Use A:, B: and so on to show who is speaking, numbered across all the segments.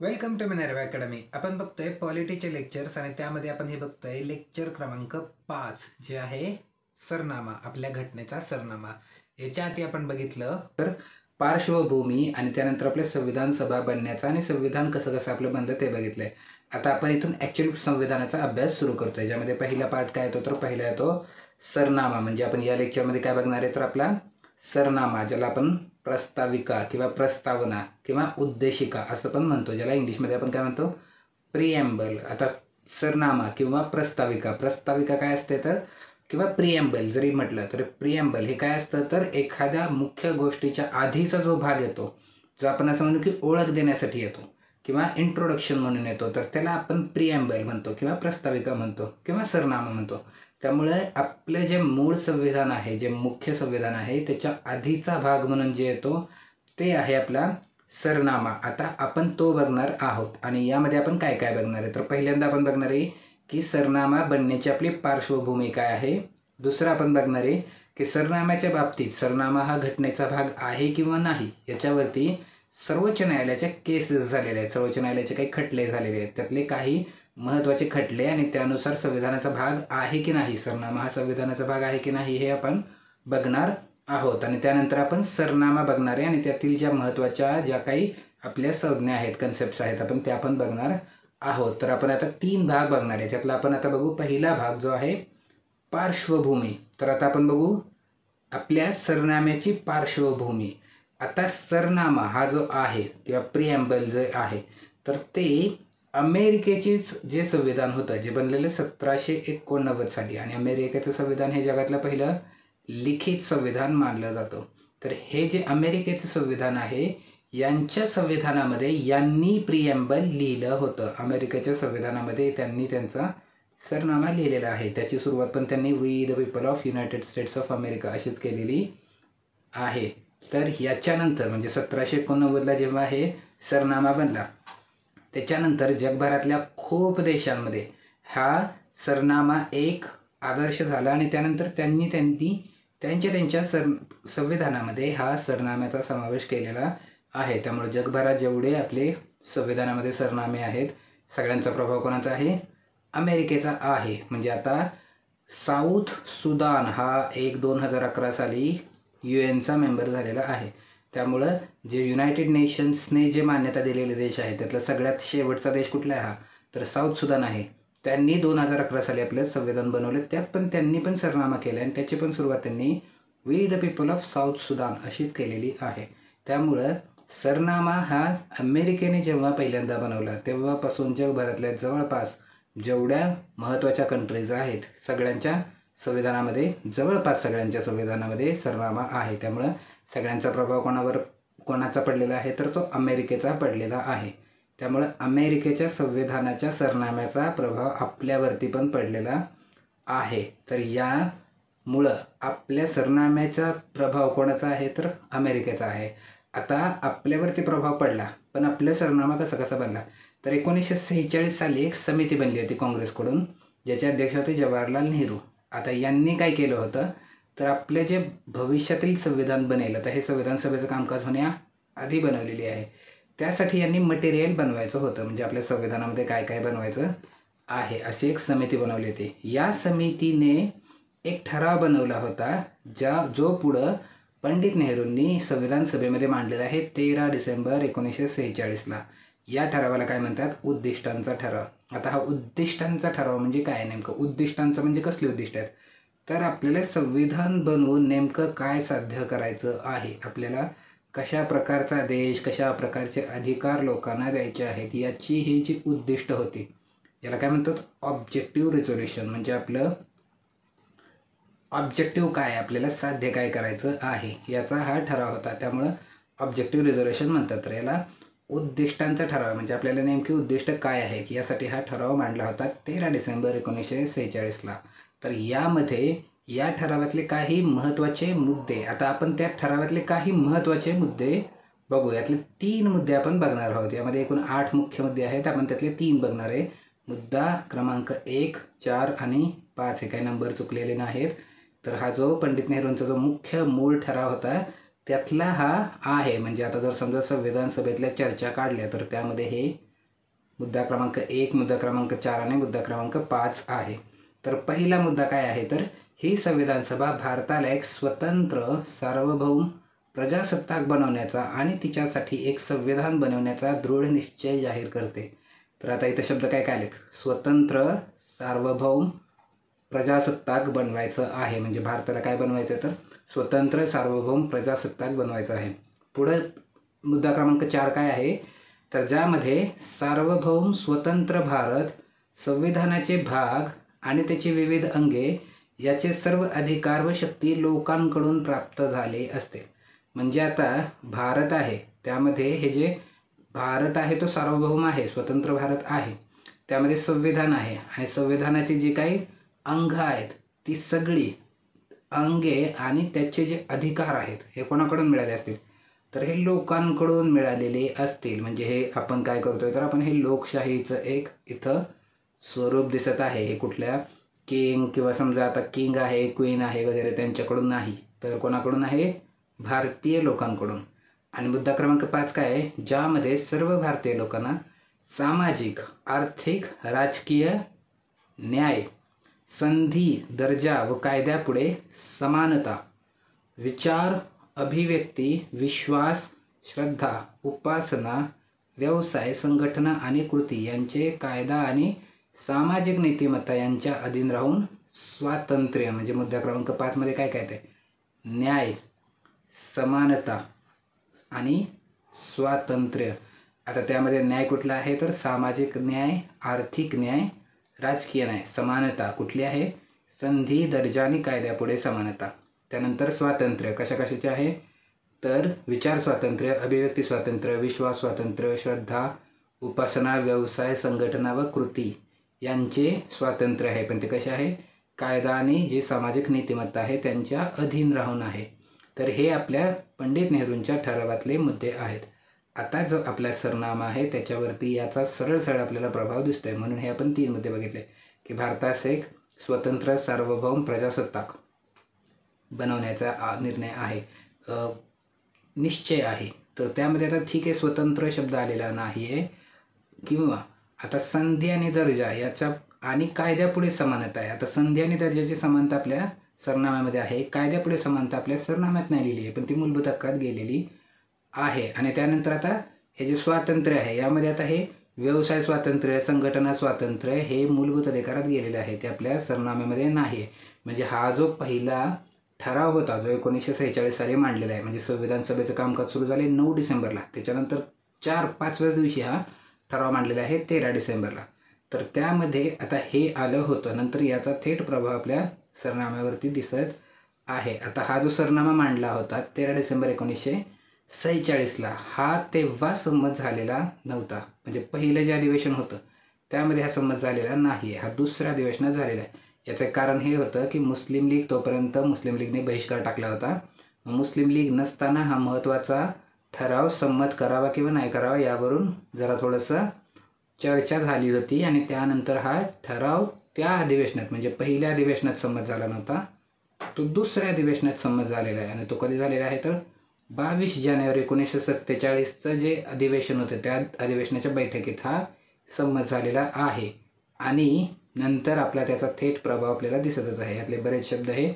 A: Welcome to Minerva academy. आपण बघतोय पॉलिटीचे lectures आणि त्यामध्ये आपण हे बघतोय लेक्चर क्रमांक 5 जे आहे सरनामा, आपल्या घटनेचा सरनामा. याच्या आधी आपण बघितलं तर पार्श्वभूमी आणि त्यानंतर आपले संविधान सभा बनण्याचा आणि संविधान कसं कसं आपलं बनलं ते बघितलंय. आता आपण इथून ॲक्च्युअली संविधानाचा अभ्यास सुरू करतोय, ज्यामध्ये पहिला पार्ट काय येतो तर पहिला येतो सरनामा. म्हणजे आपण या लेक्चरमध्ये काय बघणार आहे तर आपला सरनामा, ज्याला आपण प्रस्ताविका किंवा प्रस्तावना किंवा उद्देशिका असं पण म्हणतो, ज्याला इंग्लिशमध्ये आपण काय म्हणतो प्रिएम्बल. आता सरनामा किंवा प्रस्ताविका, प्रस्ताविका काय असते तर किंवा प्रिएम्बल जरी म्हटलं तर प्रिएम्बल हे काय असतं तर एखाद्या मुख्य गोष्टीच्या आधीचा जो भाग येतो, जो आपण असं म्हणू की ओळख देण्यासाठी येतो किंवा इंट्रोडक्शन म्हणून येतो, तर त्याला आपण प्रिएम्बल म्हणतो किंवा प्रस्ताविका म्हणतो किंवा सरनामा म्हणतो. त्यामुळे आपले जे मूळ संविधान आहे, जे मुख्य संविधान आहे, त्याच्या आधीचा भाग म्हणून जे येतो ते आहे आपला सरनामा. आता आपण तो बघणार आहोत आणि यामध्ये आपण काय काय बघणार आहे तर पहिल्यांदा आपण बघणार आहे की सरनामा बनण्याची आपली पार्श्वभूमी काय आहे. दुसरं आपण बघणार आहे की सरनाम्याच्या बाबतीत सरनामा हा घटनेचा भाग आहे किंवा नाही, याच्यावरती सर्वोच्च न्यायालयाच्या केसेस झालेल्या आहेत, सर्वोच्च न्यायालयाचे काही खटले झालेले आहेत, त्यातले काही महत्त्वाचे खटले आणि त्यानुसार संविधानाचा भाग आहे की नाही, सरनामा हा संविधानाचा भाग आहे की नाही हे आपण बघणार आहोत. आणि त्यानंतर आपण सरनामा बघणार आहे आणि त्यातील ज्या महत्त्वाच्या ज्या काही आपल्या संज्ञा आहेत, कन्सेप्ट्स आहेत, आपण त्या पण बघणार आहोत. तर आपण आता 3 भाग बघणार आहे. त्यातला आपण आता बघू पहिला भाग जो आहे पार्श्वभूमी. तर आता आपण बघू आपल्या सरनाम्याची पार्श्वभूमी. आता सरनामा हा जो आहे किंवा प्रिएम्बल जे आहे तर ते अमेरिकेचीच जे संविधान होतं, जे बनलेलं 1789 साली, आणि अमेरिकेचं संविधान हे जगातलं पहिलं लिखित संविधान मानलं जातं. तर हे जे अमेरिकेचं संविधान आहे यांच्या संविधानामध्ये यांनी प्रिएम्बल लिहिलं होतं. अमेरिकेच्या संविधानामध्ये त्यांनी त्यांचा सरनामा लिहिलेला आहे. त्याची सुरुवात पण त्यांनी we the people of United States of America अशीच केलेली आहे. तर याच्यानंतर म्हणजे 1789ला जेव्हा हे सरनामा बनला, त्याच्यानंतर जगभरातल्या खूप देशांमध्ये हा सरनामा एक आदर्श झाला आणि त्यानंतर त्यांनी त्यांच्या संविधानामध्ये हा सरनाम्याचा समावेश केलेला आहे. त्यामुळे जगभरात जेवढे आपले संविधानामध्ये सरनामे आहेत सगळ्यांचा प्रभाव कोणाचा आहे, अमेरिकेचा आहे. म्हणजे आता साऊथ सुदान हा 2011 साली UN मेंबर झालेला आहे. त्यामुळं जे युनायटेड नेशन्सने जे मान्यता दिलेले देश आहे त्यातला सगळ्यात शेवटचा देश कुठला आहे हा तर साऊथ सुदान आहे. त्यांनी 2011 साली आपलं संविधान बनवलं, त्यात पण त्यांनी पण सरनामा केला आणि त्याची पण सुरुवात त्यांनी we the people of South Sudan अशीच केलेली आहे. त्यामुळं सरनामा हा अमेरिकेने जेव्हा पहिल्यांदा बनवला तेव्हापासून जगभरातल्या जवळपास जेवढ्या महत्त्वाच्या कंट्रीज आहेत सगळ्यांच्या संविधानामध्ये, जवळपास सगळ्यांच्या संविधानामध्ये सरनामा आहे. त्यामुळं सगळ्यांचा प्रभाव कोणाचा पडलेला आहे तर तो अमेरिकेचा पडलेला आहे. त्यामुळं अमेरिकेच्या संविधानाच्या सरनाम्याचा प्रभाव आपल्यावरती पण पडलेला आहे. तर यामुळं आपल्या सरनाम्याचा प्रभाव कोणाचा आहे तर अमेरिकेचा आहे. आता आपल्यावरती प्रभाव पडला, पण आपला सरनामा कसा बनला तर 1946 साली एक समिती बनली होती काँग्रेसकडून, ज्याचे अध्यक्ष होते जवाहरलाल नेहरू. आता यांनी काय केलं होतं तर आपले जे भविष्यातील संविधान बनेल, आता हे संविधान सभेचं कामकाज होण्याआधी बनवलेली आहे, त्यासाठी यांनी मटेरियल बनवायचं होतं. म्हणजे आपल्या संविधानामध्ये काय काय बनवायचं आहे अशी एक समिती बनवली होती. या समितीने एक ठराव बनवला होता जो पुढं पंडित नेहरूंनी संविधान सभेमध्ये मांडलेला आहे 13 डिसेंबर 1946ला. या ठरावाला काय म्हणतात, उद्दिष्टांचा ठराव. आता हा उद्दिष्टांचा ठराव म्हणजे काय, नेमकं उद्दिष्टांचं म्हणजे कसली उद्दिष्ट आहेत तर आपल्याला संविधान बनवून नेमकं काय साध्य करायचं आहे, आपल्याला कशा प्रकारचा देश, कशा प्रकारचे अधिकार लोकांना द्यायचे आहेत, याची ही जी उद्दिष्ट होती याला काय म्हणतात ऑब्जेक्टिव्ह रिझोल्युशन. म्हणजे आपलं ऑब्जेक्टिव्ह काय, आपल्याला साध्य काय करायचं आहे याचा हा ठराव होता. त्यामुळं ऑब्जेक्टिव्ह रिझोल्युशन म्हणतात. तर याला उद्दिष्टांचा ठराव म्हणजे आपल्याला नेमकी उद्दिष्ट काय आहेत यासाठी हा ठराव मांडला होता 13 डिसेंबर 1946ला. तर यामध्ये या ठरावातले काही महत्त्वाचे मुद्दे, आता आपण त्या ठरावातले काही महत्त्वाचे मुद्दे बघू. यातले 3 मुद्दे आपण बघणार आहोत. यामध्ये एकूण 8 मुख्य मुद्दे आहेत, आपण त्यातले 3 बघणार आहे. मुद्दा क्रमांक 1, 4 आणि 5 हे काही नंबर चुकलेले नाहीत. तर हा जो पंडित नेहरूंचा जो मुख्य मूळ ठराव होता त्यातला हा आहे. म्हणजे आता जर समजा संविधान सभेतल्या चर्चा काढल्या तर त्यामध्ये हे मुद्दा क्रमांक 1, मुद्दा क्रमांक 4 आणि मुद्दा क्रमांक 5 आहे. तर पहिला मुद्दा काय आहे तर ही संविधान सभा भारताला एक स्वतंत्र सार्वभौम प्रजासत्ताक बनवण्याचा आणि तिच्यासाठी एक संविधान बनवण्याचा दृढ निश्चय जाहीर करते. तर आता इथं शब्द काय काय आलेत, स्वतंत्र सार्वभौम प्रजासत्ताक बनवायचं आहे. म्हणजे भारताला काय बनवायचं तर स्वतंत्र सार्वभौम प्रजासत्ताक बनवायचं आहे. पुढे मुद्दा क्रमांक 4 काय आहे तर ज्यामध्ये सार्वभौम स्वतंत्र भारत संविधानाचे भाग आणि त्याची विविध अंगे याचे सर्व अधिकार व शक्ती लोकांकडून प्राप्त झाले असते. म्हणजे आता भारत आहे त्यामध्ये हे जे भारत आहे तो सार्वभौम आहे, स्वतंत्र भारत आहे, त्यामध्ये संविधान आहे आणि संविधानाची जी काही अंग आहेत ती सगळी अंगे आणि त्याचे जे अधिकार आहेत हे कोणाकडून मिळाले असतील तर हे लोकांकडून मिळालेले असतील. म्हणजे हे आपण काय करतोय तर आपण हे लोकशाहीचं एक इथं स्वरूप दिसत आहे. हे कुठल्या किंग किंवा समजा आता किंग आहे, क्वीन आहे वगैरे त्यांच्याकडून नाही तर कोणाकडून आहे, भारतीय लोकांकडून. आणि मुद्दा क्रमांक 5 काय आहे, ज्यामध्ये सर्व भारतीय लोकांना सामाजिक, आर्थिक, राजकीय, न्याय, संधी, दर्जा व कायद्यापुढे समानता, विचार, अभिव्यक्ती, विश्वास, श्रद्धा, उपासना, व्यवसाय, संघटना आणि कृती यांचे कायदा आणि सामाजिक नीतिमत्ता यांच्या अधीन राहून स्वातंत्र्य. म्हणजे मुद्दा क्रमांक 5 मध्ये काय काय ते न्याय, समानता आणि स्वातंत्र्य. आता त्यामध्ये न्याय कुठला आहे तर सामाजिक न्याय, आर्थिक न्याय, राजकीय न्याय. समानता कुठली आहे, संधी, दर्जा आणि कायद्यापुढे समानता. त्यानंतर स्वातंत्र्य कशा कशाचे आहे तर विचार स्वातंत्र्य, अभिव्यक्ती स्वातंत्र्य, विश्वास स्वातंत्र्य, श्रद्धा, उपासना, व्यवसाय, संघटना व कृती यांचे स्वातंत्र्य आहे. पण ते कसे आहे, कायदा आणि जी सामाजिक नीतिमत्ता आहे त्यांच्या अधीन राहून आहे. तर हे आपल्या पंडित नेहरूंच्या ठरावातले मुद्दे आहेत. आता जो आपला सरनामा आहे त्याच्यावरती याचा सरळ सरळ आपल्याला प्रभाव दिसतोय. म्हणून हे आपण 3 मुद्दे बघितले की भारतास एक स्वतंत्र सार्वभौम प्रजासत्ताक बनवण्याचा निर्णय आहे, निश्चय आहे. तर त्यामध्ये आता ठीक आहे स्वतंत्र शब्द आलेला नाही आहे, किंवा आता संधी आणि दर्जा याच्या आणि कायद्यापुढे समानता आहे. आता संधी आणि दर्जाची समानता आपल्या सरनाम्यामध्ये आहे, कायद्यापुढे समानता आपल्या सरनाम्यात नाही लिहिली आहे पण ती मूलभूत हक्कात गेलेली आहे. आणि त्यानंतर आता हे जे स्वातंत्र्य आहे यामध्ये आता हे व्यवसाय स्वातंत्र्य, संघटना स्वातंत्र्य हे मूलभूत अधिकारात गेलेले आहे, ते आपल्या सरनाम्यामध्ये नाही. म्हणजे हा जो पहिला ठराव होता जो 1946 साली मांडलेला आहे, म्हणजे संविधान सभेचं कामकाज सुरू झाले 9 डिसेंबरला, त्याच्यानंतर 4-5व्या दिवशी हा ठराव मांडलेला आहे 13 डिसेंबरला. तर त्यामध्ये आता हे आलं होतं, नंतर याचा थेट प्रभाव आपल्या सरनाम्यावरती दिसत आहे. आता हा जो सरनामा मांडला होता 13 डिसेंबर 1946ला, हा तेव्हा संमत झालेला नव्हता. म्हणजे पहिलं जे अधिवेशन होतं त्यामध्ये हा संमत झालेला नाही आहे, हा दुसऱ्या अधिवेशनात झालेला आहे. याचं कारण हे होतं की मुस्लिम लीग, तोपर्यंत मुस्लिम लीगने बहिष्कार टाकला होता. मुस्लिम लीग नसताना हा महत्त्वाचा ठराव संमत करावा किंवा नाही करावा यावरून जरा थोडंसं चर्चा झाली होती आणि त्यानंतर हा ठराव त्या अधिवेशनात म्हणजे पहिल्या अधिवेशनात संमत झाला नव्हता, तो दुसऱ्या अधिवेशनात संमत झालेला आहे. आणि तो कधी झालेला आहे तर 22 जानेवारी 1947चं जे अधिवेशन होतं त्या अधिवेशनाच्या बैठकीत हा संमत झालेला आहे. आणि नंतर आपला त्याचा थेट प्रभाव आपल्याला दिसतच आहे. यातले बरेच शब्द हे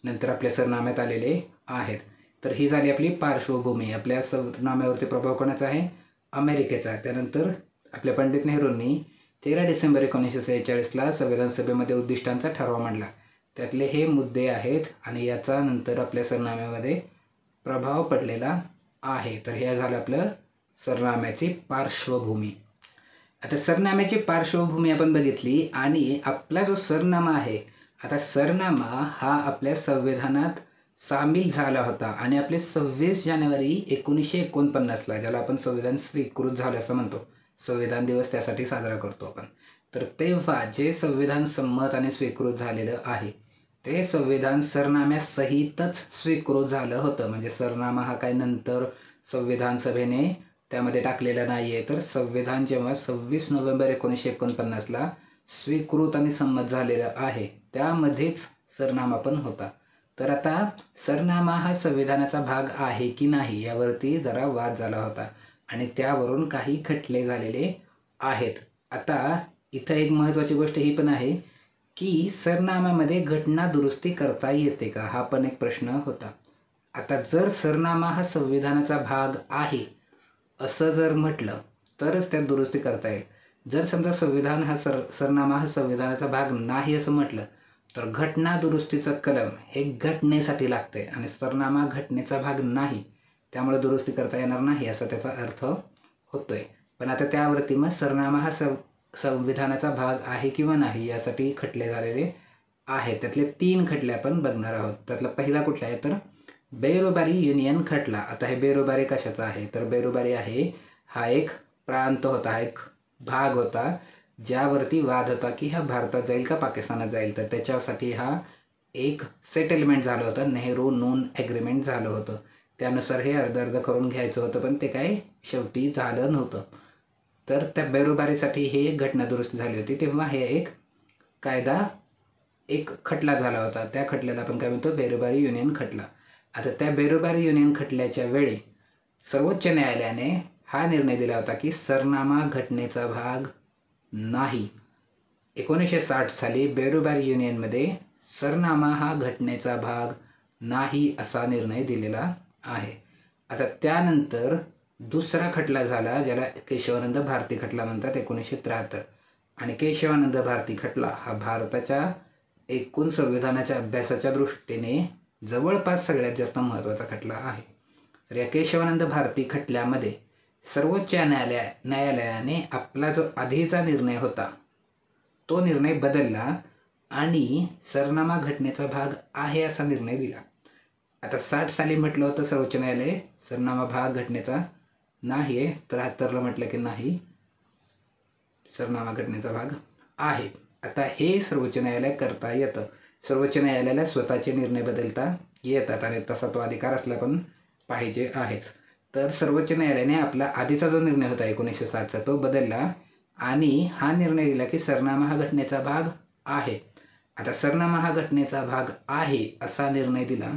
A: नंतर आपल्या सरनाम्यात आलेले आहेत. तर ही झाली आपली पार्श्वभूमी. आपल्या सरनाम्यावरती प्रभाव कोणाचा आहे, अमेरिकेचा. त्यानंतर आपल्या पंडित नेहरूंनी 13 डिसेंबर 1946ला संविधान सभेमध्ये उद्दिष्टांचा ठराव मांडला, त्यातले हे मुद्दे आहेत आणि याचा नंतर आपल्या सरनाम्यामध्ये प्रभाव पडलेला आहे. तर हे झालं आपलं सरनाम्याची पार्श्वभूमी. आता सरनाम्याची पार्श्वभूमी आपण बघितली आणि आपला जो सरनामा आहे, आता सरनामा हा आपल्या संविधानात सामील झाला होता आणि आपले 26 जानेवारी 1949ला, ज्याला आपण संविधान स्वीकृत झालं असं म्हणतो, संविधान दिवस त्यासाठी साजरा करतो आपण, तर तेव्हा जे संविधान संमत आणि स्वीकृत झालेलं आहे ते संविधान सरनाम्यासहितच स्वीकृत झालं होतं. म्हणजे सरनामा हा काय नंतर संविधान सभेने त्यामध्ये टाकलेला नाही आहे, तर संविधान जेव्हा 26 नोव्हेंबर 1949ला स्वीकृत आणि संमत झालेलं आहे त्यामध्येच सरनामा पण होता. तर आता सरनामा हा संविधानाचा भाग आहे की नाही यावरती जरा वाद झाला होता आणि त्यावरून काही खटले झालेले आहेत. आता इथं एक महत्त्वाची गोष्ट ही पण आहे की सरनाम्यामध्ये घटना दुरुस्ती करता येते का, हा पण एक प्रश्न होता. आता जर सरनामा हा संविधानाचा भाग आहे असं जर म्हटलं तरच त्यात दुरुस्ती करता येईल. जर समजा संविधान हा सरनामा हा संविधानाचा भाग नाही असं म्हटलं तर घटना दुरुस्तीचं कलम हे घटनेसाठी लागते आणि सरनामा घटनेचा भाग नाही, त्यामुळे दुरुस्ती करता येणार नाही असा त्याचा अर्थ होतोय. पण आता त्यावरती मग सरनामा हा संविधानाचा भाग आहे किंवा नाही यासाठी खटले झालेले आहेत. त्यातले 3 खटले आपण बघणार आहोत. त्यातला पहिला कुठला आहे तर बेरोबारी युनियन खटला. आता हे बेरोबारी कशाचा आहे तर बेरोबारी आहे हा एक प्रांत होता, हा एक भाग होता ज्यावरती वाद होता की हा भारतात जाईल का पाकिस्तानात जाईल. तर त्याच्यासाठी हा एक सेटलमेंट झालं होतं, नेहरू नून ॲग्रीमेंट झालं होतं. त्यानुसार हे अर्ध अर्ध करून घ्यायचं होतं पण ते काही शेवटी झालं नव्हतं. तर त्या बेरोबारीसाठी हे घटना दुरुस्ती झाली होती. तेव्हा हे एक कायदा एक खटला झाला होता, त्या खटल्याला आपण काय म्हणतो बेरोबारी युनियन खटला. आता त्या बेरोबारी युनियन खटल्याच्या वेळी सर्वोच्च न्यायालयाने हा निर्णय दिला होता की सरनामा घटनेचा भाग नाही. 1960 साली बेरोबारी युनियनमध्ये सरनामा हा घटनेचा भाग नाही असा निर्णय दिलेला आहे. आता त्यानंतर दुसरा खटला झाला ज्याला केशवानंद भारती खटला म्हणतात 1973. आणि केशवानंद भारती खटला हा भारताच्या एकूण संविधानाच्या अभ्यासाच्या दृष्टीने जवळपास सगळ्यात जास्त महत्त्वाचा खटला आहे. तर या केशवानंद भारती खटल्यामध्ये सर्वोच्च न्यायालयाने आपला जो आधीचा निर्णय होता तो निर्णय बदलला आणि सरनामा घटनेचा भाग आहे असा निर्णय दिला. आता 60 साली म्हटलं होतं सर्वोच्च न्यायालय सरनामा भाग घटनेचा नाही आहे, 73ला म्हटलं की नाही सरनामा घटनेचा भाग आहे. आता हे सर्वोच्च न्यायालय करता येतं. सर्वोच्च न्यायालयाला स्वतःचे निर्णय बदलता येतात आणि तसा तो अधिकार असला पण पाहिजे आहेच. तर सर्वोच्च न्यायालयाने आपला आधीचा जो निर्णय होता 1960चा तो बदलला आणि हा निर्णय दिला की सरनामा हा घटनेचा भाग आहे. आता सरनामा हा घटनेचा भाग आहे असा निर्णय दिला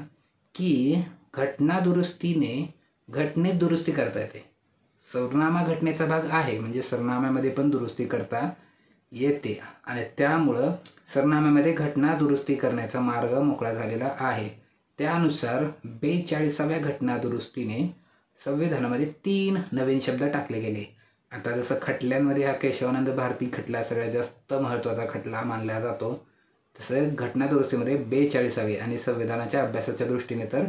A: की घटना दुरुस्तीने घटनेत दुरुस्ती करता येते. सरनामा घटनेचा भाग आहे म्हणजे सरनाम्यामध्ये पण दुरुस्ती करता येते आणि त्यामुळं सरनाम्यामध्ये घटना दुरुस्ती करण्याचा मार्ग मोकळा झालेला आहे. त्यानुसार 42व्या घटना दुरुस्तीने संविधानामध्ये 3 नवीन शब्द टाकले गेले. आता जसं खटल्यांमध्ये हा केशवानंद भारती खटला सगळ्यात जास्त महत्त्वाचा खटला मानला जातो, तसं घटना दुरुस्तीमध्ये 42वी आणि संविधानाच्या अभ्यासाच्या दृष्टीने तर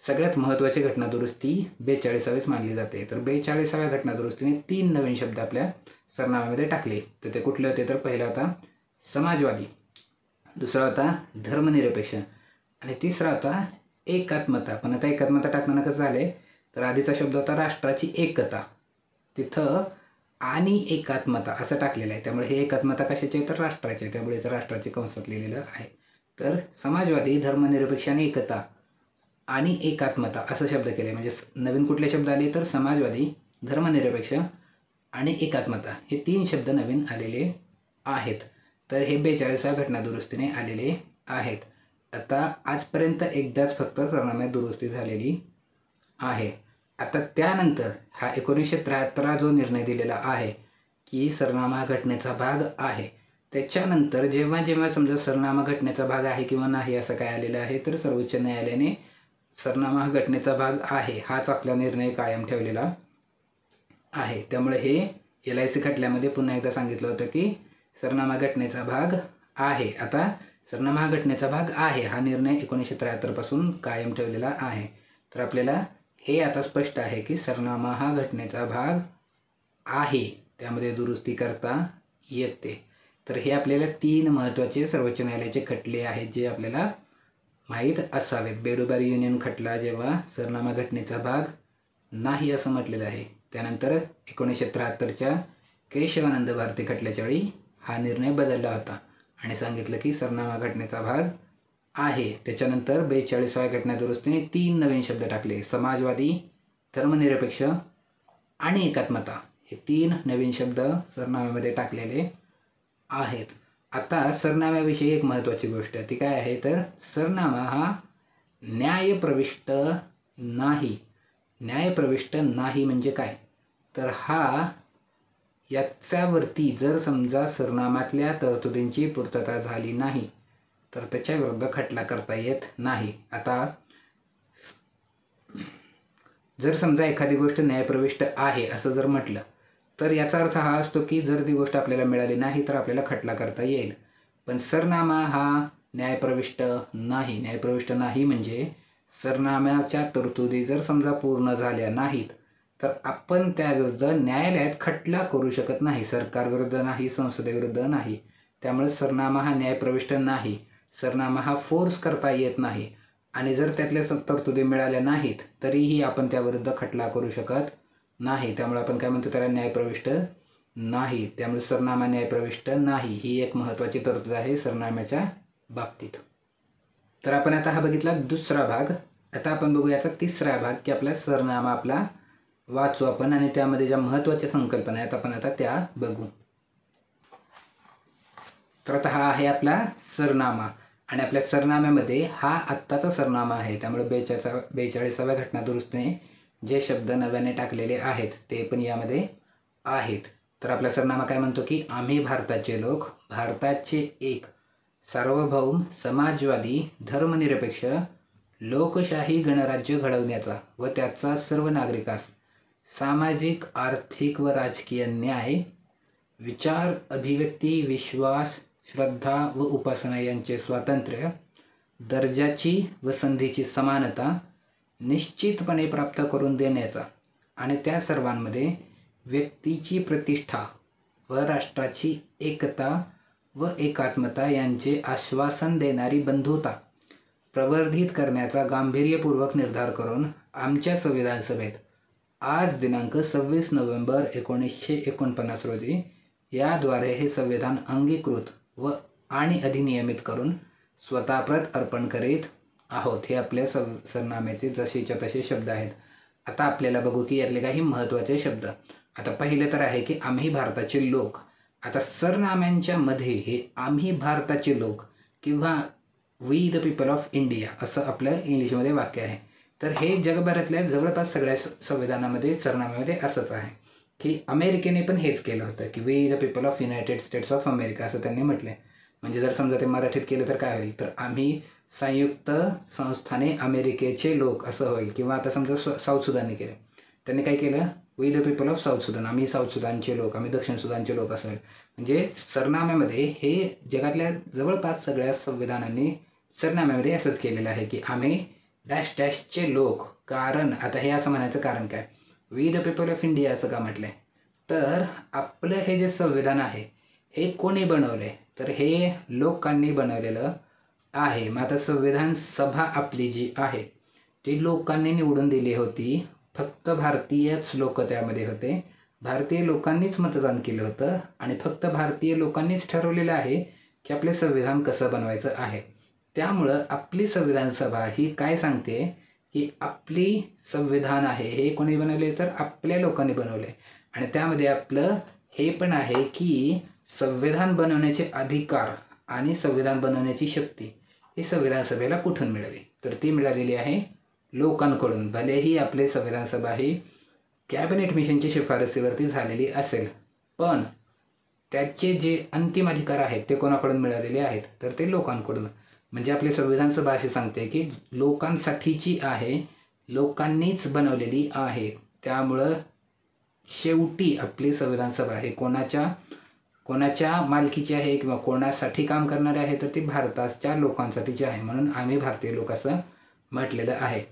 A: सगळ्यात महत्त्वाची घटना दुरुस्ती 42वीच मानली जाते. तर 42व्या घटना दुरुस्तीने 3 नवीन शब्द आपल्या सरनाम्यामध्ये टाकले. तर ते कुठले होते तर पहिला होता समाजवादी, दुसरा होता धर्मनिरपेक्ष आणि तिसरा होता एकात्मता. पण आता एकात्मता टाकताना कसं झाले तर आधीचा शब्द होता राष्ट्राची एकता, तिथं आणि एकात्मता असं टाकलेलं आहे. त्यामुळे हे एकात्मता कशाची आहे तर राष्ट्राची आहे, त्यामुळे इथं राष्ट्राचे कंसात लिहिलेलं आहे. तर समाजवादी, धर्मनिरपेक्ष आणि एकता आणि एकात्मता असं शब्द केले. म्हणजे नवीन कुठले शब्द आले तर समाजवादी, धर्मनिरपेक्ष आणि एकात्मता हे 3 शब्द नवीन आलेले आहेत. तर हे 42व्या घटना दुरुस्तीने आलेले आहेत. आता आजपर्यंत एकदाच फक्त सरनाम्यात दुरुस्ती झालेली आहे. आता त्यानंतर हा 1973 जो निर्णय दिलेला आहे की सरनामा घटनेचा भाग आहे, त्याच्यानंतर जेव्हा जेव्हा समजा सरनामा घटनेचा भाग आहे किंवा नाही असं काय आलेलं आहे तर सर्वोच्च न्यायालयाने सरनामा घटनेचा भाग आहे हाच आपला निर्णय कायम ठेवलेला आहे. त्यामुळे हे LIC खटल्यामध्ये पुन्हा एकदा सांगितलं होतं की सरनामा घटनेचा भाग आहे. आता सरनामा घटनेचा भाग आहे हा निर्णय 1973 पासून कायम ठेवलेला आहे. तर आपल्याला हे आता स्पष्ट आहे की सरनामा हा घटनेचा भाग आहे, त्यामध्ये दुरुस्ती करता येते. तर हे आपल्याला 3 महत्त्वाचे सर्वोच्च न्यायालयाचे खटले आहेत जे आपल्याला माहीत असावेत. बेरोबारी युनियन खटला जेव्हा सरनामा घटनेचा भाग नाही असं म्हटलेलं आहे. त्यानंतर 1973च्या केशवानंद भारती खटल्याच्या वेळी हा निर्णय बदलला होता आणि सांगितलं की सरनामा घटनेचा भाग आहे. त्याच्यानंतर 42व्या घटना दुरुस्तीने 3 नवीन शब्द टाकले, समाजवादी, धर्मनिरपेक्ष आणि एकात्मता हे 3 नवीन शब्द सरनाम्यामध्ये टाकलेले आहेत. आता सरनाम्याविषयी एक महत्त्वाची गोष्ट ती काय आहे तर सरनामा हा न्यायप्रविष्ट नाही. न्यायप्रविष्ट नाही म्हणजे काय तर हा याच्यावरती जर समजा सरनाम्यातल्या तरतुदींची पूर्तता झाली नाही तर त्याच्या विरुद्ध खटला करता येत नाही. आता जर समजा एखादी गोष्ट न्यायप्रविष्ट आहे असं जर म्हटलं तर याचा अर्थ हा असतो की जर ती गोष्ट आपल्याला मिळाली नाही तर आपल्याला खटला करता येईल. पण सरनामा हा न्यायप्रविष्ट नाही. न्यायप्रविष्ट नाही म्हणजे सरनाम्याच्या तरतुदी जर समजा पूर्ण झाल्या नाहीत तर आपण त्याविरुद्ध न्यायालयात खटला करू शकत नाही. सरकारविरुद्ध नाही, संसदेविरुद्ध नाही. त्यामुळे सरनामा हा न्यायप्रविष्ट नाही. सरनामा हा फोर्स करता येत नाही आणि जर त्यातल्या तरतुदी मिळाल्या नाहीत तरीही आपण त्याविरुद्ध खटला करू शकत नाही. त्यामुळे आपण काय म्हणतो, त्याला न्यायप्रविष्ट नाही. त्यामुळे सरनामा न्यायप्रविष्ट नाही ही एक महत्त्वाची तरतूद आहे सरनाम्याच्या बाबतीत. तर आपण आता हा बघितला दुसरा भाग. आता आपण बघू याचा तिसरा भाग की आपला सरनामा आपला वाचू आपण आणि त्यामध्ये ज्या महत्त्वाच्या संकल्पना आहेत आपण आता त्या बघू. तर आता हा आहे सरनामा आणि आपल्या सरनाम्यामध्ये हा आत्ताचा सरनामा आहे. त्यामुळे 42व्या घटना दुरुस्तीने जे शब्द नव्याने टाकलेले आहेत ते पण यामध्ये आहेत. तर आपला सरनामा काय म्हणतो की आम्ही भारताचे लोक भारताचे एक सार्वभौम समाजवादी धर्मनिरपेक्ष लोकशाही गणराज्य घडवण्याचा व त्याचा सर्व नागरिकास सामाजिक, आर्थिक व राजकीय न्याय, विचार, अभिव्यक्ती, विश्वास, श्रद्धा व उपासना यांचे स्वातंत्र्य, दर्जाची व संधीची समानता निश्चितपणे प्राप्त करून देण्याचा आणि त्या सर्वांमध्ये व्यक्तीची प्रतिष्ठा व राष्ट्राची एकता व एकात्मता यांचे आश्वासन देणारी बंधुता प्रवर्धित करण्याचा गांभीर्यपूर्वक निर्धार करून आमच्या संविधान सभेत आज दिनांक 26 नोव्हेंबर 1949 रोजी याद्वारे हे संविधान अंगीकृत व आणि अधिनियमित करून स्वतःप्रत अर्पण करीत आहोत. हे आपल्या सरनाम्याचे जसेच्या तसे शब्द आहेत. आता आपल्याला बघू की यातले काही महत्त्वाचे शब्द. आता पहिले तर आहे की आम्ही भारताचे लोक. आता सरनाम्यांच्या मध्ये हे आम्ही भारताचे लोक किंवा we the people of India असं आपलं इंग्लिशमध्ये वाक्य आहे. तर हे जगभरातल्या जवळपास सगळ्या संविधानामध्ये सरनाम्यामध्ये असंच आहे की अमेरिकेने पण हेच केलं होतं की we the people of United States of America असं त्यांनी म्हटलं. म्हणजे जर समजा ते मराठीत केलं तर काय होईल, तर आम्ही संयुक्त संस्थाने अमेरिकेचे लोक असं होईल. किंवा आता समजा साऊथ सुदानने केलं, त्यांनी काय केलं, we the people of South Sudan, आम्ही साऊथ सुदानचे लोक, आम्ही दक्षिण सुदानचे लोक असं होईल. म्हणजे सरनाम्यामध्ये हे जगातल्या जवळपास सगळ्या संविधानांनी सरनाम्यामध्ये असंच केलेलं आहे की आम्ही डॅश डॅशचे लोक. कारण आता हे असं म्हणायचं कारण काय, we the people of India असं का म्हटलंय, तर आपलं हे जे संविधान आहे हे कोणी बनवलंय, तर हे लोकांनी बनवलेलं आहे. मग आता संविधान सभा आपली जी आहे ती लोकांनी निवडून दिली होती. फक्त भारतीयच लोक त्यामध्ये होते. भारतीय लोकांनीच मतदान केलं होतं आणि फक्त भारतीय लोकांनीच ठरवलेलं आहे की आपले संविधान कसं बनवायचं आहे. त्यामुळं आपली संविधान सभा ही काय सांगते की आपली संविधान आहे हे कोणी बनवले, तर आपल्या लोकांनी बनवले. आणि त्यामध्ये आपलं हे पण आहे की संविधान बनवण्याचे अधिकार आणि संविधान बनवण्याची शक्ती ही संविधान सभेला कुठून मिळाली, तर ती मिळालेली आहे लोकांकडून. भलेही आपले संविधान सभा ही कॅबिनेट मिशनच्या शिफारसीवरती झालेली असेल, पण त्याचे जे अंतिम अधिकार आहेत ते कोणाकडून मिळालेले आहेत, तर ते लोकांकडून. म्हणजे आपली संविधान सभा अशी सांगते की लोकांसाठीची आहे, लोकांनीच बनवलेली आहे. त्यामुळं शेवटी आपली संविधान सभा हे कोणाच्या मालकीची आहे किंवा कोणासाठी काम करणारे आहे, तर ती भारताच्या लोकांसाठीची आहे. म्हणून आम्ही भारतीय लोक असं म्हटलेलं आहे.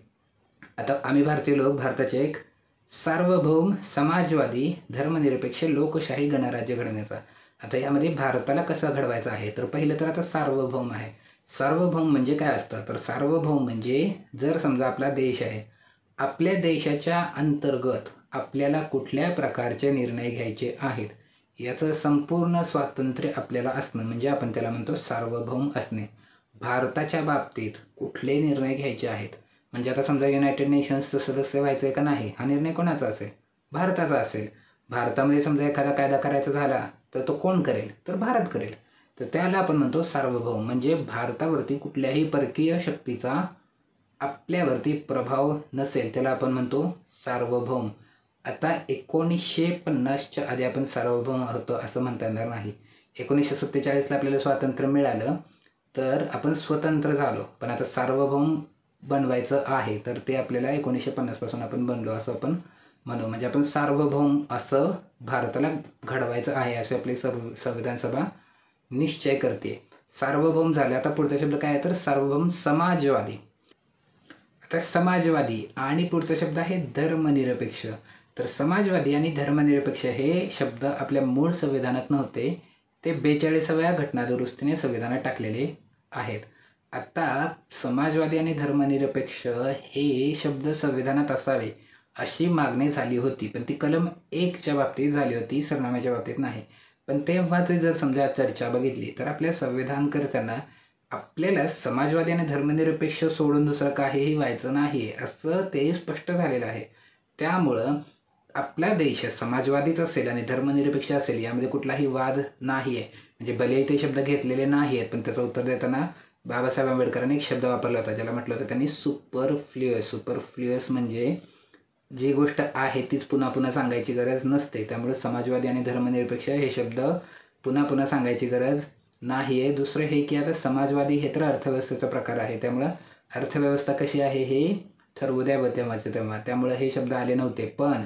A: आता आम्ही भारतीय लोक भारताचे एक सार्वभौम समाजवादी धर्मनिरपेक्ष लोकशाही गणराज्य घडवण्याचा. आता यामध्ये भारताला कसं घडवायचं आहे, तर पहिलं तर आता सार्वभौम आहे. सार्वभौम म्हणजे काय असतं, तर सार्वभौम म्हणजे जर समजा आपला देश आहे, आपल्या देशाच्या अंतर्गत आपल्याला कुठल्या प्रकारचे निर्णय घ्यायचे आहेत याचं संपूर्ण स्वातंत्र्य आपल्याला असणं म्हणजे आपण त्याला म्हणतो सार्वभौम असणे. भारताच्या बाबतीत कुठले निर्णय घ्यायचे आहेत, म्हणजे आता समजा युनायटेड नेशन्सचं सदस्य व्हायचं आहे का नाही, हा निर्णय कोणाचा असेल, भारताचा असेल. भारतामध्ये समजा एखादा कायदा करायचा झाला तर तो कोण करेल, तर भारत करेल. तर त्याला आपण म्हणतो सार्वभौम. म्हणजे भारतावरती कुठल्याही परकीय शक्तीचा आपल्यावरती प्रभाव नसेल त्याला आपण म्हणतो सार्वभौम. आता 1950च्या आधी आपण सार्वभौम होतो असं म्हणता येणार नाही. 1947ला आपल्याला स्वातंत्र्य मिळालं तर आपण स्वतंत्र झालो, पण आता सार्वभौम बनवायचं आहे तर ते आपल्याला 1950पासून आपण बनलो असं आपण म्हणू. म्हणजे आपण सार्वभौम असं भारताला घडवायचं आहे असे आपली संविधान सभा निश्चय करते. सार्वभौम झाले. आता पुढचा शब्द काय आहे तर सार्वभौम समाजवादी. आता समाजवादी आणि पुढचा शब्द आहे धर्मनिरपेक्ष. तर समाजवादी आणि धर्मनिरपेक्ष हे शब्द आपल्या मूळ संविधानात नव्हते, ते 42व्या घटनादुरुस्तीने संविधानात टाकलेले आहेत. आता समाजवादी आणि धर्मनिरपेक्ष हे शब्द संविधानात असावे अशी मागणी झाली होती, पण ती कलम 1च्या बाबतीत झाली होती, सरनाम्याच्या बाबतीत नाही. पण तेव्हाच जर समजा चर्चा बघितली तर आपल्या संविधान करताना आपल्याला समाजवादी आणि धर्मनिरपेक्ष सोडून दुसरं काहीही व्हायचं नाही असं ते स्पष्ट झालेलं आहे. त्यामुळं आपला देश समाजवादीच असेल आणि धर्मनिरपेक्ष असेल यामध्ये कुठलाही वाद नाही आहे. म्हणजे भले ते शब्द घेतलेले नाही आहेत, पण त्याचं उत्तर देताना बाबासाहेब आंबेडकरांनी एक शब्द वापरला होता ज्याला म्हटलं होतं त्यांनी सुपरफ्ल्युअस. सुपरफ्ल्युअस म्हणजे जी गोष्ट आहे तीच पुन्हा पुन्हा सांगायची गरज नसते. त्यामुळे समाजवादी आणि धर्मनिरपेक्ष हे शब्द पुन्हा पुन्हा सांगायची गरज नाही आहे. दुसरं हे की आता समाजवादी हे तर अर्थव्यवस्थेचा प्रकार आहे, त्यामुळं अर्थव्यवस्था कशी आहे हे ठरवू द्या तेव्हाचे तेव्हा, त्यामुळे हे शब्द आले नव्हते. पण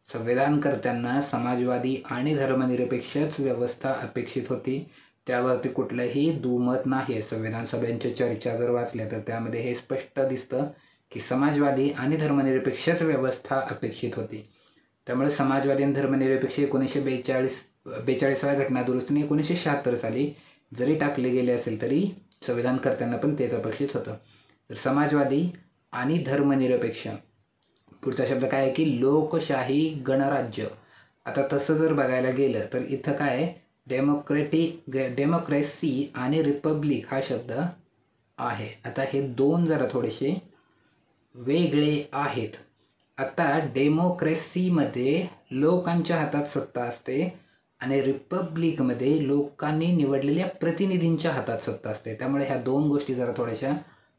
A: संविधान करताना समाजवादी आणि धर्मनिरपेक्षच व्यवस्था अपेक्षित होती, त्यावरती कुठलंही दुमत नाही आहे. संविधान सभेच्या चर्चा जर वाचल्या तर त्यामध्ये हे स्पष्ट दिसतं की समाजवादी आणि धर्मनिरपेक्षच व्यवस्था अपेक्षित होती. त्यामुळे समाजवादी आणि धर्मनिरपेक्ष 1942व्या घटनादुरुस्तीने 1976 साली जरी टाकले गेले असेल तरी संविधान करताना पण तेच अपेक्षित होतं. तर समाजवादी आणि धर्मनिरपेक्ष. पुढचा शब्द काय आहे की लोकशाही गणराज्य. आता तसं जर बघायला गेलं तर इथं काय डेमोक्रेसी आणि रिपब्लिक हा शब्द आहे. आता हे दोन जरा थोडेसे वेगळे आहेत. आता डेमोक्रेसीमध्ये लोकांच्या हातात सत्ता असते आणि रिपब्लिकमध्ये लोकांनी निवडलेल्या प्रतिनिधींच्या हातात सत्ता असते. त्यामुळे ह्या दोन गोष्टी जरा थोड्याशा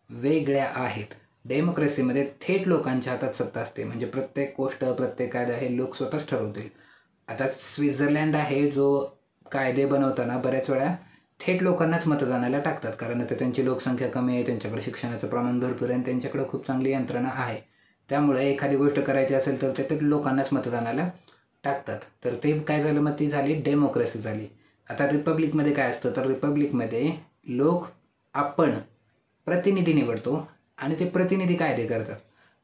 A: वेगळ्या आहेत. डेमोक्रेसीमध्ये थेट लोकांच्या हातात सत्ता असते, म्हणजे प्रत्येक गोष्ट प्रत्येक कायदा हे लोक स्वतःच ठरवतील. आता स्वित्झर्लंड आहे जो कायदे बनवताना बऱ्याच वेळा थेट लोकांनाच मतदानाला टाकतात, कारण आता त्यांची लोकसंख्या कमी आहे, त्यांच्याकडे शिक्षणाचं प्रमाण भरपूर आहे, त्यांच्याकडे खूप चांगली यंत्रणा आहे. त्यामुळे एखादी गोष्ट करायची असेल तर ते लोकांनाच मतदानाला टाकतात. तर ते काय झालं, मग ती झाली डेमोक्रेसी झाली. आता रिपब्लिकमध्ये काय असतं तर रिपब्लिकमध्ये आपण प्रतिनिधी निवडतो आणि ते प्रतिनिधी कायदे करतात.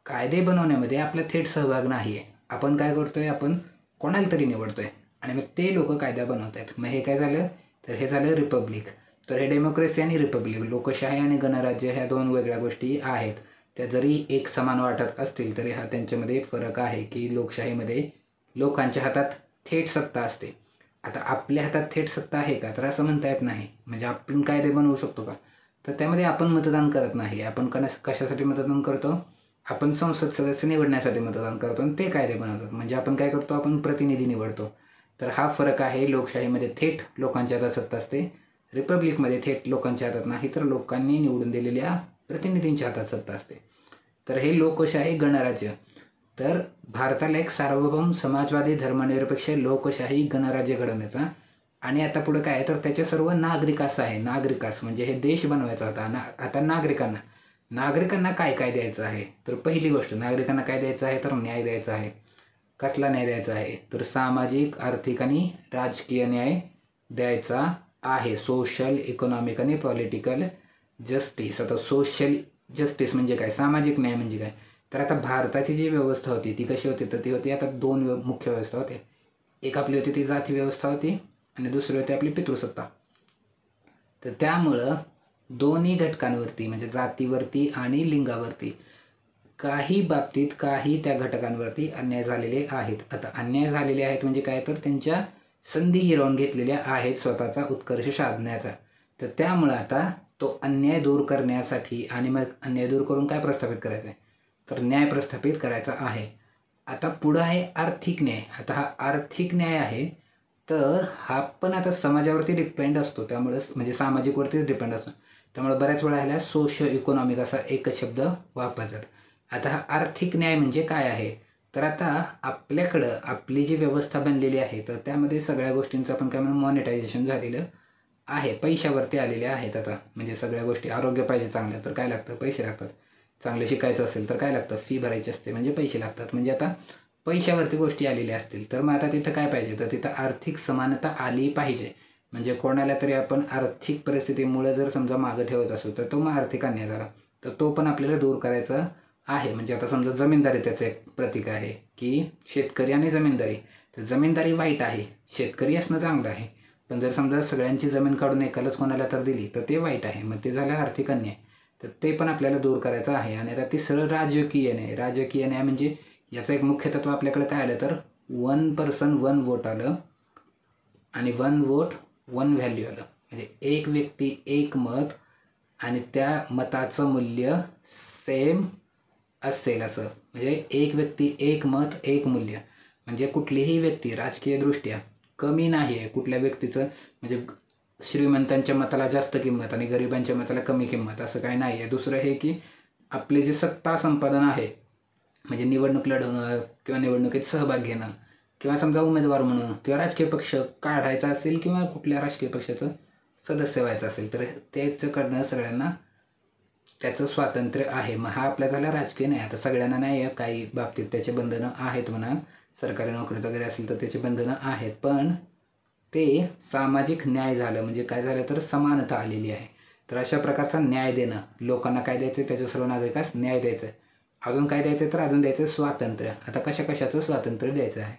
A: कायदे बनवण्यामध्ये आपला थेट सहभाग नाही आहे. आपण काय करतोय, आपण कोणाला तरी निवडतोय आणि मग ते लोक कायदा बनवत आहेत. मग हे काय झालं तर हे झालं रिपब्लिक. तर हे डेमोक्रेसी आणि रिपब्लिक, लोकशाही आणि गणराज्य ह्या दोन वेगळ्या गोष्टी आहेत. त्या जरी एक समान वाटत असतील तरी हा त्यांच्यामध्ये फरक आहे की लोकशाहीमध्ये लोकांच्या हातात थेट सत्ता असते. आता आपल्या हातात थेट सत्ता आहे का तर असं म्हणता येत नाही. म्हणजे आपण कायदे बनवू शकतो का तर त्यामध्ये आपण मतदान करत नाही. आपण कशासाठी मतदान करतो, आपण संसद सदस्य निवडण्यासाठी मतदान करतो आणि ते कायदे बनवतात. म्हणजे आपण काय करतो, आपण प्रतिनिधी निवडतो. तर हा फरक आहे. लोकशाहीमध्ये थेट लोकांच्या हातात सत्ता असते, रिपब्लिकमध्ये थेट लोकांच्या हातात नाही तर लोकांनी निवडून दिलेल्या प्रतिनिधींच्या हातात सत्ता असते. तर हे लोकशाही गणराज्य. तर भारताला एक सार्वभौम समाजवादी धर्मनिरपेक्ष लोकशाही गणराज्य घडवण्याचा आणि आता पुढे काय तर त्याचे सर्व नागरिकास आहे. नागरिकास म्हणजे हे देश बनवायचा होता. आता नागरिकांना काय काय द्यायचं आहे तर पहिली गोष्ट नागरिकांना काय द्यायचं आहे तर न्याय द्यायचा आहे. कसला न्याय द्यायचा आहे तर सामाजिक, आर्थिक आणि राजकीय न्याय द्यायचा आहे. सोशल, इकॉनॉमिक आणि पॉलिटिकल जस्टिस. आता सोशल जस्टिस म्हणजे काय, सामाजिक न्याय म्हणजे काय तर आता भारताची जी व्यवस्था होती ती कशी होती तर ती होती आता दोन मुख्य व्यवस्था होत्या. एक आपली होती ती जाती व्यवस्था होती आणि दुसरी होती आपली पितृसत्ता. तर त्यामुळं दोन्ही घटकांवरती म्हणजे जातीवरती आणि लिंगावरती काही बाबतीत काही त्या घटकांवरती अन्याय झालेले आहेत. आता अन्याय झालेले आहेत म्हणजे काय तर त्यांच्या संधी हिरावून घेतलेल्या आहेत स्वतःचा उत्कर्ष साधण्याचा. तर त्यामुळं आता तो अन्याय दूर करण्यासाठी आणि मग अन्याय दूर करून काय प्रस्थापित करायचं आहे तर न्याय प्रस्थापित करायचा आहे. आता पुढं आहे आर्थिक न्याय. आता हा आर्थिक न्याय आहे तर हा पण आता समाजावरती डिपेंड असतो, त्यामुळे म्हणजे सामाजिकवरतीच डिपेंड असतो. त्यामुळे बऱ्याच वेळा ह्याला सोशो इकॉनॉमिक असा एकच शब्द वापरतात. आता हा आर्थिक न्याय म्हणजे काय आहे तर आता आपल्याकडं आपली जी व्यवस्था बनलेली आहे तर त्यामध्ये सगळ्या गोष्टींचं आपण काय म्हणून मॉनिटायझेशन झालेलं आहे, पैशावरती आलेले आहेत आता. म्हणजे सगळ्या गोष्टी, आरोग्य पाहिजे चांगलं तर काय लागतं, पैसे लागतात. चांगलं शिकायचं असेल तर काय लागतं, फी भरायची असते म्हणजे पैसे लागतात. म्हणजे आता पैशावरती गोष्टी आलेल्या असतील तर मग आता तिथं काय पाहिजे, तर तिथं आर्थिक समानता आली पाहिजे. म्हणजे कोणाला तरी आपण आर्थिक परिस्थितीमुळे जर समजा मागं ठेवत असू तर तो मग आर्थिक अन्याय झाला, तर तो पण आपल्याला दूर करायचा आहे. म्हणजे आता समजा जमीनदारी त्याचं एक प्रतीक आहे की शेतकरी आणि जमीनदारी. तर जमीनदारी वाईट आहे, शेतकरी असणं चांगलं आहे. पण जर समजा सगळ्यांची जमीन काढून एकालाच कोणाला तर दिली तर ते वाईट आहे, मग ते झालं आर्थिक अन्याय. तर ते पण आपल्याला दूर करायचं आहे. आणि आता तिसरं राजकीय न्याय. राजकीय न्याय म्हणजे याचं एक मुख्य तत्व आपल्याकडे काय आलं तर 1 पर्सन 1 वोट आलं आणि 1 वोट 1 व्हॅल्यू आलं. म्हणजे एक व्यक्ती एक मत आणि त्या मताचं मूल्य सेम असेल असं. म्हणजे एक व्यक्ती एक मत एक मूल्य. म्हणजे कुठलीही व्यक्ती राजकीयदृष्ट्या कमी नाही आहे कुठल्या व्यक्तीचं. म्हणजे श्रीमंतांच्या मताला जास्त किंमत आणि गरिबांच्या मताला कमी किंमत असं काही नाही आहे. दुसरं हे की आपले जे सत्ता संपादन आहे, म्हणजे निवडणूक लढवणं किंवा निवडणुकीत सहभाग घेणं किंवा समजा उमेदवार म्हणून किंवा राजकीय पक्ष काढायचा असेल किंवा कुठल्या राजकीय पक्षाचं सदस्य व्हायचं असेल तर त्याचं करणं सगळ्यांना त्याचं स्वातंत्र्य आहे. मग हा आपला झाला राजकीय नाही. आता सगळ्यांना नाही आहे, काही बाबतीत त्याचे बंधनं आहेत म्हणा, सरकारी नोकरीत वगैरे असेल तर त्याची बंधनं आहेत. पण ते सामाजिक न्याय झालं. म्हणजे काय झालं तर समानता आलेली आहे. तर अशा प्रकारचा न्याय देणं, लोकांना काय द्यायचं, त्याच्या सर्व नागरिकांस न्याय द्यायचं. अजून काय द्यायचं तर अजून द्यायचं स्वातंत्र्य. आता कशाचं स्वातंत्र्य द्यायचं आहे,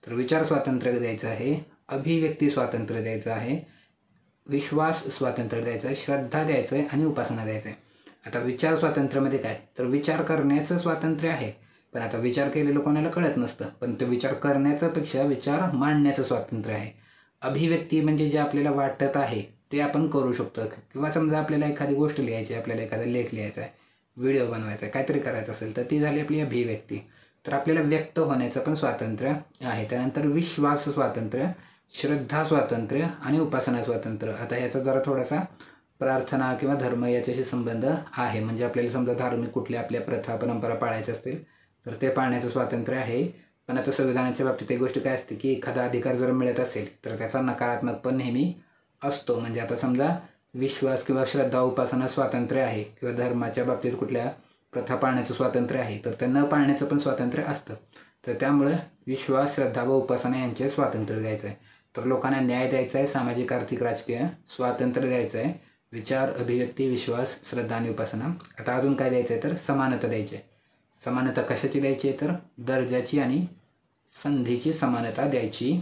A: तर विचार स्वातंत्र्य द्यायचं आहे, अभिव्यक्ती स्वातंत्र्य द्यायचं आहे, विश्वास स्वातंत्र्य द्यायचं आहे, श्रद्धा द्यायचं आहे आणि उपासना द्यायचं आहे. आता विचार स्वातंत्र्यामध्ये काय तर विचार करण्याचं स्वातंत्र्य आहे. पण आता विचार केलेलं कोणाला कळत नसतं, पण तो विचार करण्याच्या पेक्षा विचार मांडण्याचं स्वातंत्र्य आहे. अभिव्यक्ती म्हणजे जे आपल्याला वाटत आहे ते आपण करू शकतो. किंवा समजा आपल्याला एखादी गोष्ट लिहायची आहे, आपल्याला एखादा लेख लिहायचा आहे, व्हिडिओ बनवायचा आहे, काहीतरी करायचं असेल तर ती झाली आपली अभिव्यक्ती. तर आपल्याला व्यक्त होण्याचं पण स्वातंत्र्य आहे. त्यानंतर विश्वास स्वातंत्र्य, श्रद्धा स्वातंत्र्य आणि उपासना स्वातंत्र्य. आता ह्याचा जरा थोडासा प्रार्थना किंवा धर्म याच्याशी संबंध आहे. म्हणजे आपल्याला समजा धार्मिक कुठल्या आपल्या प्रथा परंपरा पाळायच्या असतील तर ते पाळण्याचं स्वातंत्र्य आहे. पण आता संविधानाच्या बाबतीत एक गोष्ट काय असते की एखादा अधिकार जर मिळत असेल तर त्याचा नकारात्मक पण नेहमी असतो. म्हणजे आता समजा विश्वास किंवा श्रद्धा उपासना स्वातंत्र्य आहे किंवा धर्माच्या बाबतीत कुठल्या प्रथा पाळण्याचं स्वातंत्र्य आहे तर त्या न पाळण्याचं पण स्वातंत्र्य असतं. तर त्यामुळे विश्वास, श्रद्धा व उपासना यांचे स्वातंत्र्य द्यायचं आहे. तर लोकांना न्याय द्यायचा आहे, सामाजिक, आर्थिक, राजकीय स्वातंत्र्य द्यायचं आहे. विचार, अभिव्यक्ती, विश्वास, श्रद्धा आणि उपासना. आता अजून काय द्यायचं आहे तर समानता द्यायची आहे. समानता कशाची द्यायची आहे तर दर्जाची आणि संधीची समानता द्यायची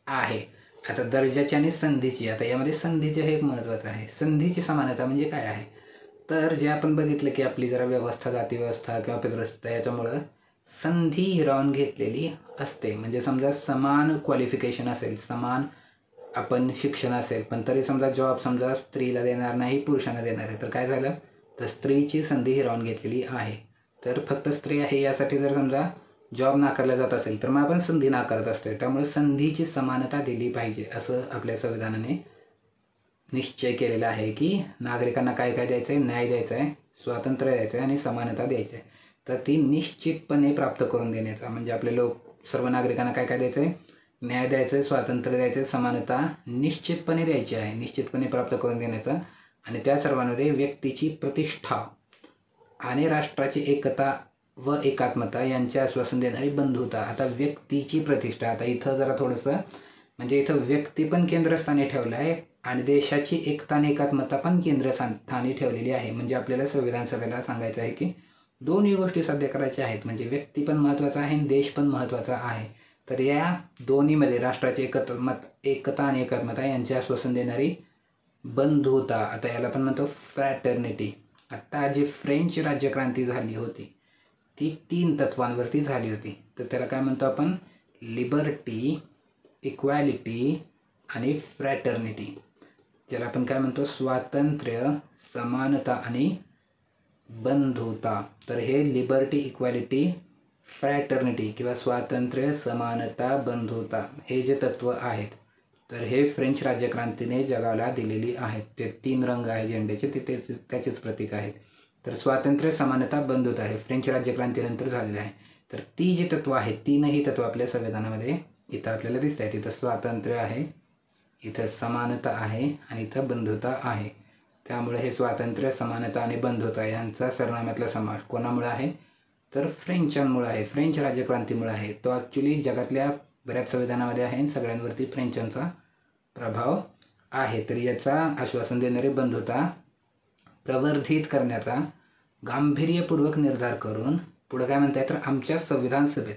A: आहे. आता दर्जाची आणि संधीची, आता यामध्ये संधीचे हे एक महत्त्वाचं आहे. संधीची समानता म्हणजे काय आहे तर जे आपण बघितलं की आपली जरा व्यवस्था, जाती व्यवस्था किंवा पितृसत्ता याच्यामुळं संधी हिरावून घेतलेली असते. म्हणजे समजा समान क्वालिफिकेशन असेल, समान आपण शिक्षण असेल, पण तरी समजा जॉब समजा स्त्रीला देणार नाही, पुरुषांना देणार आहे, तर काय झालं तर स्त्रीची संधी हिरावून घेतलेली आहे. तर फक्त स्त्री आहे यासाठी जर समजा जॉब नाकारला जात असेल तर मग आपण संधी नाकारत असतो. त्यामुळे संधीची समानता दिली पाहिजे असं आपल्या संविधानाने निश्चय केलेला आहे की नागरिकांना काय काय द्यायचं आहे, न्याय द्यायचा आहे, स्वातंत्र्य द्यायचं आहे आणि समानता द्यायची आहे. तर ती निश्चितपणे प्राप्त करून देण्याचा, म्हणजे आपले सर्व नागरिकांना काय काय द्यायचं आहे, न्याय द्यायचं आहे, स्वातंत्र्य द्यायचं आहे, समानता निश्चितपणे द्यायची आहे, निश्चितपणे प्राप्त करून देण्याचा. आणि त्या सर्वांमध्ये व्यक्तीची प्रतिष्ठा आणि राष्ट्राची एकता व एकात्मता यांचे आश्वासन देणारी बंधुता. आता व्यक्तीची प्रतिष्ठा, आता इथं जरा थोडंसं म्हणजे इथं व्यक्ती पण केंद्रस्थानी ठेवलं आहे आणि देशाची एकता आणि एकात्मता पण केंद्रस्थानी ठेवलेली आहे. म्हणजे आपल्याला संविधान सभेला सांगायचं आहे की दोन्ही गोष्टी साध्य करायच्या आहेत. म्हणजे व्यक्ती पण महत्त्वाचा आहे आणि देश पण महत्त्वाचा आहे. तर या दोन्हीमध्ये राष्ट्राची एकता आणि एकात्मता यांचे आश्वासन देणारी बंधुता, आता याला पण म्हणतो फ्रॅटर्निटी. आता जी फ्रेंच राज्यक्रांती झाली होती ती 3 तत्वांवरती झाली होती. तर त्याला काय म्हणतो आपण, लिबर्टी, इक्वॅलिटी आणि फ्रॅटर्निटी. ज्याला आपण काय म्हणतो, स्वातंत्र्य, समानता आणि बंधुता. तर हे लिबर्टी, इक्वॅलिटी, फ्रॅटर्निटी किंवा स्वातंत्र्य, समानता, बंधुता हे जे तत्व आहेत तर हे फ्रेंच राज्यक्रांतीने जगाला दिलेली आहेत. ते 3 रंग आहे झेंड्याचे, ते त्याचेच प्रतीक आहेत. तर स्वातंत्र्य, समानता, बंधुता हे फ्रेंच राज्यक्रांतीनंतर झालेलं आहे. तर ती जी तत्व आहेत तीनही तत्व आपल्या संविधानामध्ये इथं आपल्याला दिसत आहेत. इथं स्वातंत्र्य आहे, इथं समानता आहे आणि इथं बंधुता आहे. त्यामुळे हे स्वातंत्र्य, समानता आणि बंधुता यांचा सरनाम्यातला समावेश कोणामुळे आहे तर फ्रेंचांमुळे आहे, फ्रेंच राज्यक्रांतीमुळे आहे. तो ॲक्च्युली जगातल्या बऱ्याच संविधानामध्ये आहे आणि सगळ्यांवरती फ्रेंचांचा प्रभाव आहे. तर याचा आश्वासन देणारे बंधुता प्रवर्धित करण्याचा गांभीर्यपूर्वक निर्धार करून पुढे काय म्हणताय तर आमच्या संविधान सभेत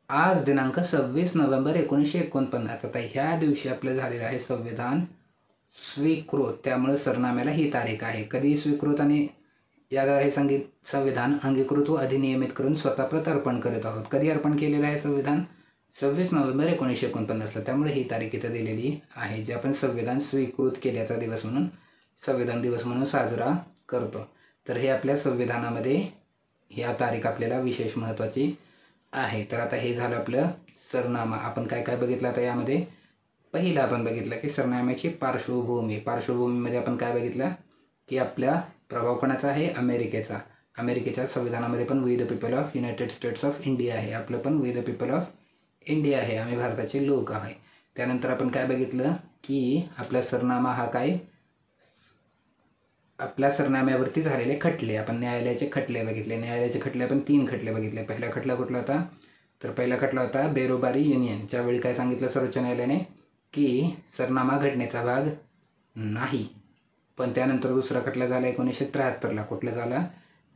A: आज दिनांक 26 नोव्हेंबर 1949 आता ह्या दिवशी आपलं झालेलं आहे संविधान स्वीकृत. त्यामुळे सरनाम्याला ही तारीख आहे. कधी स्वीकृत आणि याद्वारे संविधान अंगीकृत व अधिनियमित करून स्वतःप्रत अर्पण करत आहोत. कधी अर्पण केलेलं आहे संविधान 26 नोव्हेंबर 1949ला. त्यामुळे ही तारीख इथं दिलेली आहे, जे आपण संविधान स्वीकृत केल्याचा दिवस म्हणून संविधान दिवस म्हणून साजरा करतो. तर हे आपल्या संविधानामध्ये ह्या तारीख आपल्याला विशेष महत्त्वाची आहे. तर आता हे झालं आपलं सरनामा. आपण काय काय बघितलं आता यामध्ये पहिलं आपण बघितलं की सरनाम्याची पार्श्वभूमी. पार्श्वभूमीमध्ये आपण काय बघितलं की आपल्या प्रभाव कोणाचा आहे अमेरिकेचा. अमेरिकेच्या संविधानामध्ये पण we the people of United States of India आहे, आपलं पण we the people of India आहे, आम्ही भारताचे लोक आहे. त्यानंतर आपण काय बघितलं की आपला सरनामा हा काय आपल्या सरनाम्यावरती झालेले खटले. आपण न्यायालयाचे खटले बघितले. न्यायालयाचे खटले आपण 3 खटले बघितले. पहिला खटला कुठला होता तर पहिला खटला होता बेरोबारी युनियन. ज्यावेळी काय सांगितलं सर्वोच्च न्यायालयाने की सरनामा घटनेचा भाग नाही. पण त्यानंतर दुसरा खटला झाला 1973ला. कुठला झाला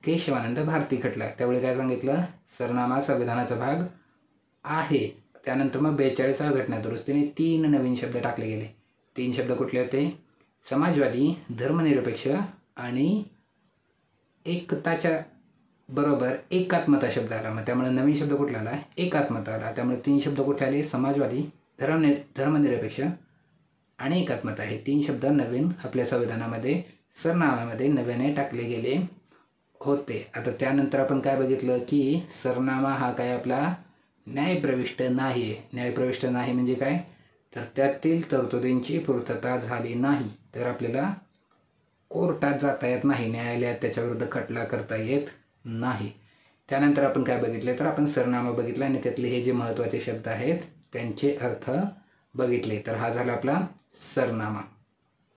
A: केशवानंद भारती खटला. त्यावेळी काय सांगितलं सरनामा संविधानाचा भाग आहे. त्यानंतर मग 42व्या घटना दुरुस्तीने 3 नवीन शब्द टाकले गेले. 3 शब्द कुठले होते समाजवादी, धर्मनिरपेक्ष आणि एकताच्या बरोबर एकात्मता शब्द आला. मग त्यामुळे नवीन शब्द कुठला आला एकात्मता आला. त्यामुळे 3 शब्द कुठले आले समाजवादी, धर्मनिरपेक्ष आणि एकात्मता. हे 3 शब्द नवीन आपल्या संविधानामध्ये सरनाम्यामध्ये नव्याने टाकले गेले होते. आता त्यानंतर आपण काय बघितलं की सरनामा हा काय आपला न्यायप्रविष्ट नाही आहे. न्यायप्रविष्ट नाही म्हणजे काय तर त्यातील तरतुदींची पूर्तता झाली नाही तर आपल्याला कोर्टात जाता येत नाही, न्यायालयात त्याच्याविरुद्ध खटला करता येत नाही. त्यानंतर आपण काय बघितले तर आपण सरनामा बघितला आणि त्यातले हे जे महत्त्वाचे शब्द आहेत त्यांचे अर्थ बघितले. तर हा झाला आपला सरनामा.